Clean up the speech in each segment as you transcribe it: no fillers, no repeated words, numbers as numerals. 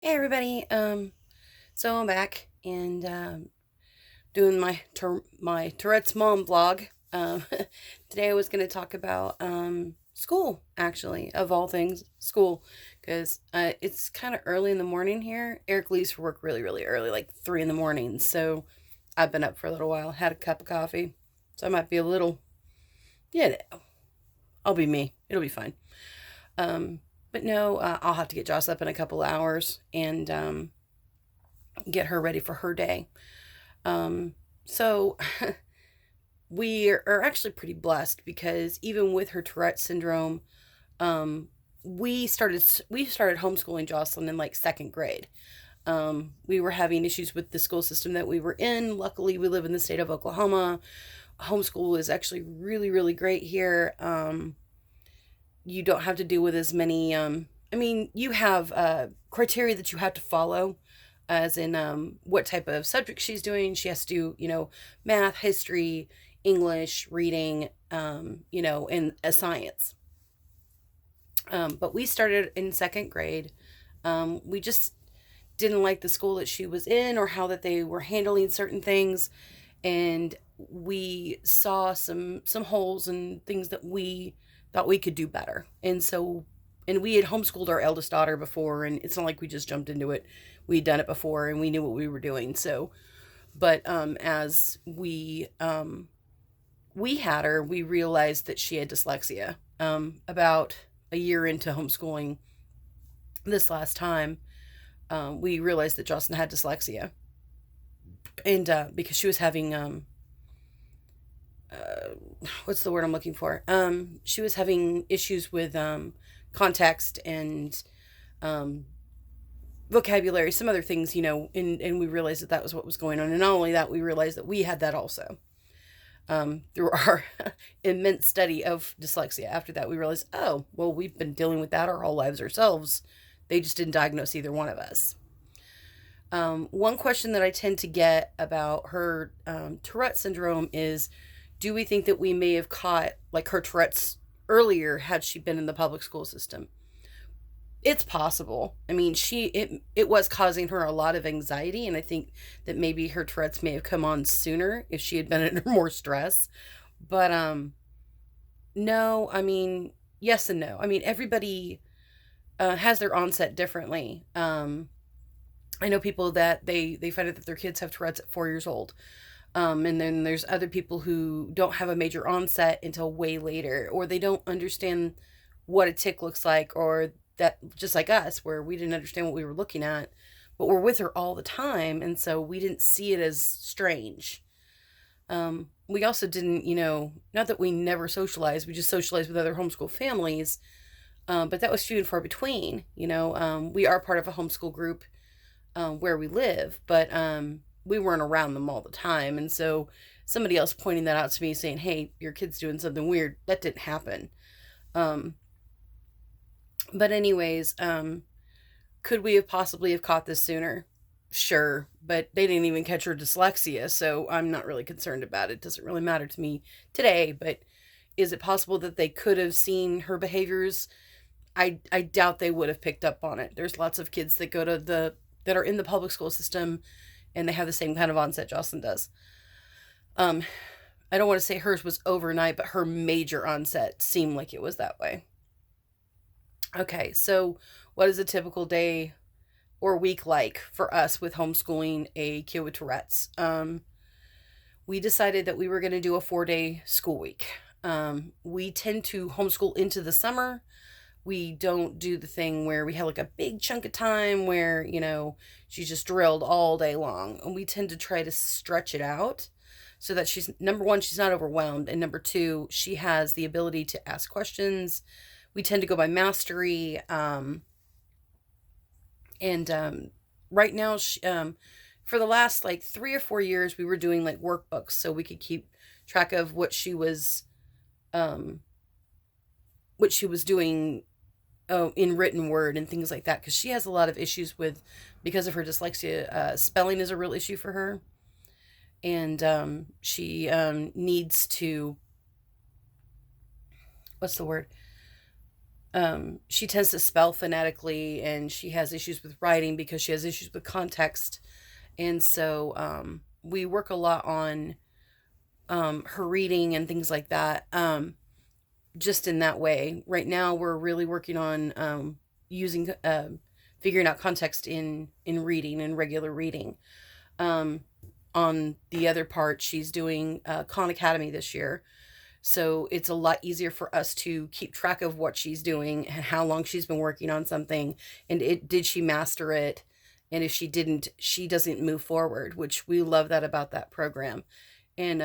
Hey everybody. So I'm back and doing my Tourette's mom vlog. Today I was going to talk about school, actually, of all things, school, because it's kind of early in the morning here. Eric leaves for work really, really early, like 3 in the morning. So I've been up for a little while, had a cup of coffee, so I might be a little, you know, I'll be me. It'll be fine. But no, I'll have to get Joss up in a couple hours and get her ready for her day. So we are actually pretty blessed because even with her Tourette syndrome, um, we started homeschooling Jocelyn in like second grade. We were having issues with the school system that we were in. Luckily, we live in the state of Oklahoma. Homeschool is actually really, really great here. You don't have to deal with as many. I mean, you have criteria that you have to follow, as in what type of subject she's doing. She has to do, math, history, English, reading, and a science. But we started in second grade. We just didn't like the school that she was in or how that they were handling certain things, and we saw some holes and things that we thought we could do better. And we had homeschooled our eldest daughter before, and it's not like we just jumped into it. We'd done it before and we knew what we were doing. So, but as we had her, we realized that she had dyslexia. About a year into homeschooling this last time, we realized that Jocelyn had dyslexia, and because she was having uh, what's the word I'm looking for? She was having issues with context and um, vocabulary, some other things, and we realized that that was what was going on. And not only that, we realized that we had that also. Through our immense study of dyslexia. After that, we realized, oh, well, we've been dealing with that our whole lives ourselves. They just didn't diagnose either one of us. One question that I tend to get about her Tourette syndrome is, do we think that we may have caught like her Tourette's earlier had she been in the public school system? It's possible. I mean, it was causing her a lot of anxiety, and I think that maybe her Tourette's may have come on sooner if she had been under more stress. But no, I mean, yes and no. I mean, everybody has their onset differently. I know people that they find out that their kids have Tourette's at 4 years old. And then there's other people who don't have a major onset until way later, or they don't understand what a tick looks like, or that, just like us, where we didn't understand what we were looking at, but we're with her all the time, and so we didn't see it as strange. We also didn't, not that we never socialized, we just socialized with other homeschool families, but that was few and far between. We are part of a homeschool group where we live, but we weren't around them all the time. And so somebody else pointing that out to me saying, hey, your kid's doing something weird, that didn't happen. Um, but anyways, could we have possibly have caught this sooner? Sure, but they didn't even catch her dyslexia, so I'm not really concerned about it. It doesn't really matter to me today, but is it possible that they could have seen her behaviors? I doubt they would have picked up on it. There's lots of kids that go to that are in the public school system, and they have the same kind of onset Jocelyn does. Um, I don't want to say hers was overnight, but her major onset seemed like it was that way. Okay, so what is a typical day or week like for us with homeschooling a kid with Tourette's? We decided that we were going to do a 4-day school week. We tend to homeschool into the summer. We don't do the thing where we have like a big chunk of time where, she's just drilled all day long. And we tend to try to stretch it out so that she's, number one, she's not overwhelmed. And number two, she has the ability to ask questions. We tend to go by mastery. And right now, for the last like 3 or 4 years, we were doing like workbooks so we could keep track of um, what she was doing, in written word and things like that, because she has a lot of issues with, because of her dyslexia, spelling is a real issue for her, and she needs to, what's the word, She tends to spell phonetically, and she has issues with writing because she has issues with context. And so we work a lot on her reading and things like that. Just in that way. Right now, we're really working on using figuring out context in reading and regular reading. Um, on the other part, she's doing Khan Academy this year, so it's a lot easier for us to keep track of what she's doing and how long she's been working on something, and it did she master it, and if she didn't, she doesn't move forward, which we love that about that program. And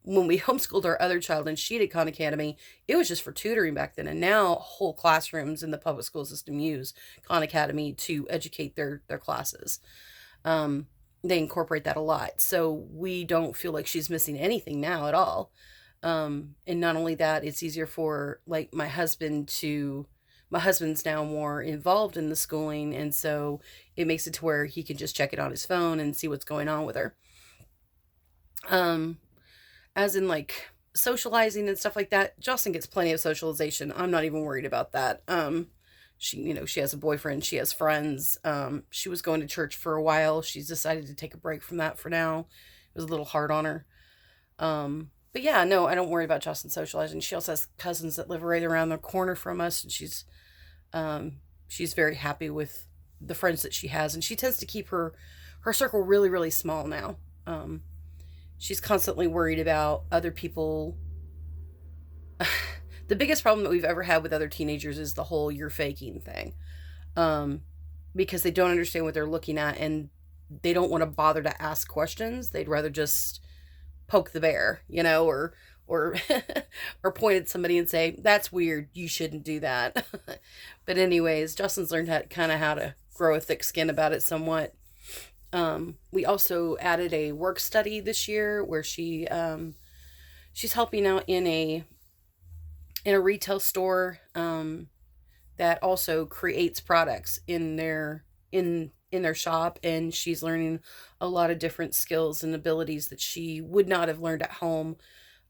when we homeschooled our other child and she did Khan Academy, it was just for tutoring back then. And now whole classrooms in the public school system use Khan Academy to educate their classes. Um, they incorporate that a lot. So we don't feel like she's missing anything now at all. And not only that, it's easier for like my husband's now more involved in the schooling. And so it makes it to where he can just check it on his phone and see what's going on with her. Um, as in like socializing and stuff like that, Jocelyn gets plenty of socialization. I'm not even worried about that. She has a boyfriend, she has friends. She was going to church for a while. She's decided to take a break from that for now. It was a little hard on her. But yeah, no, I don't worry about Jocelyn socializing. She also has cousins that live right around the corner from us, and she's very happy with the friends that she has, and she tends to keep her circle really, really small now. She's constantly worried about other people. The biggest problem that we've ever had with other teenagers is the whole "you're faking" thing, um, because they don't understand what they're looking at, and they don't want to bother to ask questions. They'd rather just poke the bear, or or point at somebody and say, "That's weird. You shouldn't do that." But anyways, Justin's learned how to grow a thick skin about it somewhat. We also added a work study this year where she's helping out in a retail store that also creates products in their shop, and she's learning a lot of different skills and abilities that she would not have learned at home.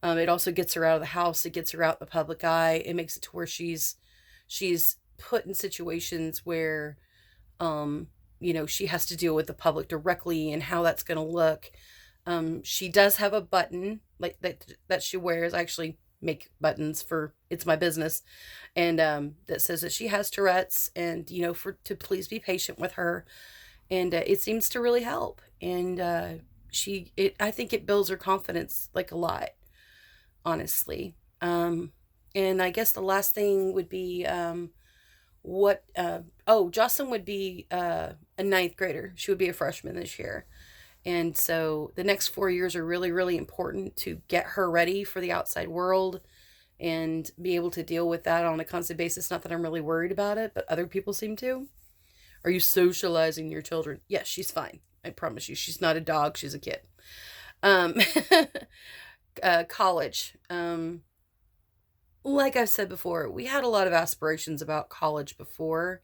It also gets her out of the house. It gets her out in the public eye. It makes it to where she's put in situations where she has to deal with the public directly and how that's going to look. She does have a button like that she wears. I actually make buttons for it's my business, and that says that she has Tourette's, and for to please be patient with her, and it seems to really help. And I think it builds her confidence like a lot, honestly. And I guess the last thing would be Jocelyn would be a ninth grader. She would be a freshman this year. And so the next 4 years are really, really important to get her ready for the outside world and be able to deal with that on a constant basis. Not that I'm really worried about it, but other people seem to. Are you socializing your children? Yes, she's fine. I promise you. She's not a dog. She's a kid. Um, College. Like I've said before, we had a lot of aspirations about college before.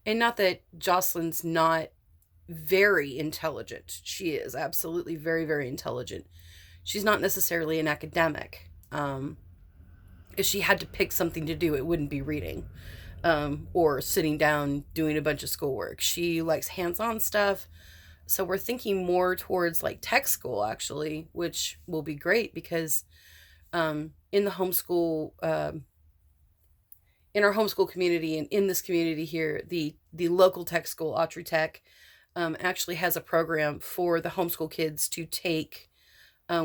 And not that Jocelyn's not very intelligent. She is absolutely very, very intelligent. She's not necessarily an academic. If she had to pick something to do, it wouldn't be reading, or sitting down doing a bunch of schoolwork. She likes hands-on stuff. So we're thinking more towards like tech school, actually, which will be great because in the homeschool, in our homeschool community and in this community here, the local tech school, Autry Tech, actually has a program for the homeschool kids to take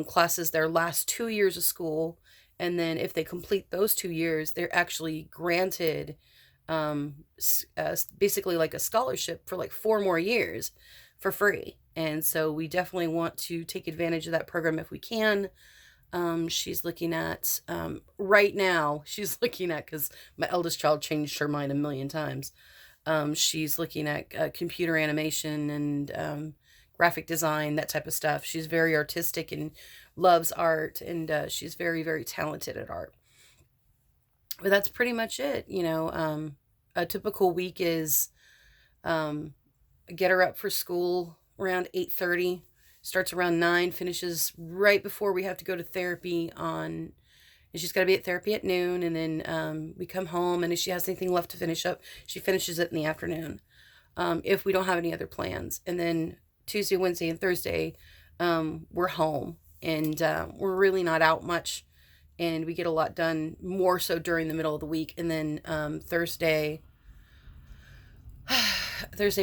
classes their last 2 years of school. And then if they complete those 2 years, they're actually granted basically like a scholarship for like 4 more years for free. And so we definitely want to take advantage of that program if we can. She's looking at, right now, because my eldest child changed her mind a million times. She's looking at computer animation and graphic design, that type of stuff. She's very artistic and loves art, and she's very, very talented at art. But that's pretty much it. A typical week is get her up for school around 8:30, starts around 9, finishes right before we have to go to therapy on and she's got to be at therapy at noon, and then we come home, and if she has anything left to finish up, she finishes it in the afternoon, if we don't have any other plans. And then Tuesday, Wednesday, and Thursday, we're home, and we're really not out much, and we get a lot done more so during the middle of the week. And then Thursday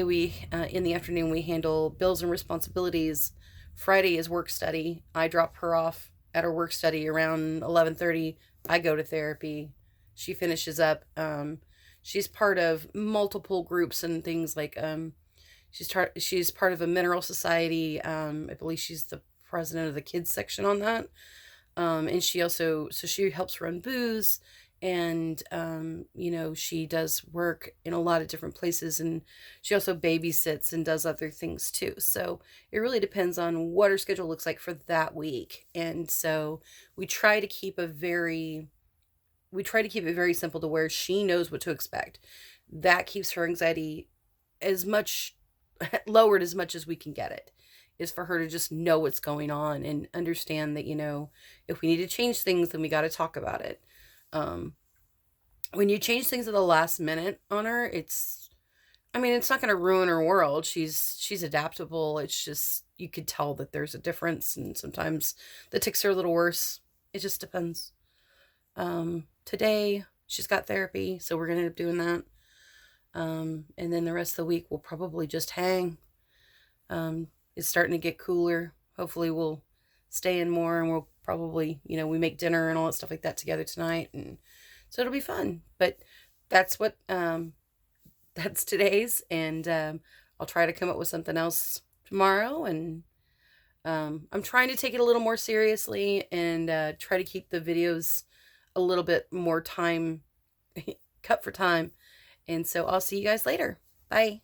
we in the afternoon we handle bills and responsibilities. Friday is work study. I drop her off at her work study around 11:30. I go to therapy. She finishes up. She's part of multiple groups and things like she's part of a mineral society. I believe she's the president of the kids section on that. And she helps run booze, and she does work in a lot of different places, and she also babysits and does other things too. So it really depends on what her schedule looks like for that week. And so we try to keep it very simple to where she knows what to expect. That keeps her anxiety as much lowered as much as we can get it, is for her to just know what's going on and understand that, if we need to change things, then we got to talk about it. When you change things at the last minute on her, it's not going to ruin her world. She's adaptable. It's just, you could tell that there's a difference, and sometimes the tics are a little worse. It just depends. Today she's got therapy, so we're going to end up doing that. And then the rest of the week we'll probably just hang. It's starting to get cooler. Hopefully we'll stay in more, and we'll probably, we make dinner and all that stuff like that together tonight, and so it'll be fun. But that's that's today's, and I'll try to come up with something else tomorrow. And I'm trying to take it a little more seriously, and try to keep the videos a little bit more time cut for time. And so I'll see you guys later. Bye.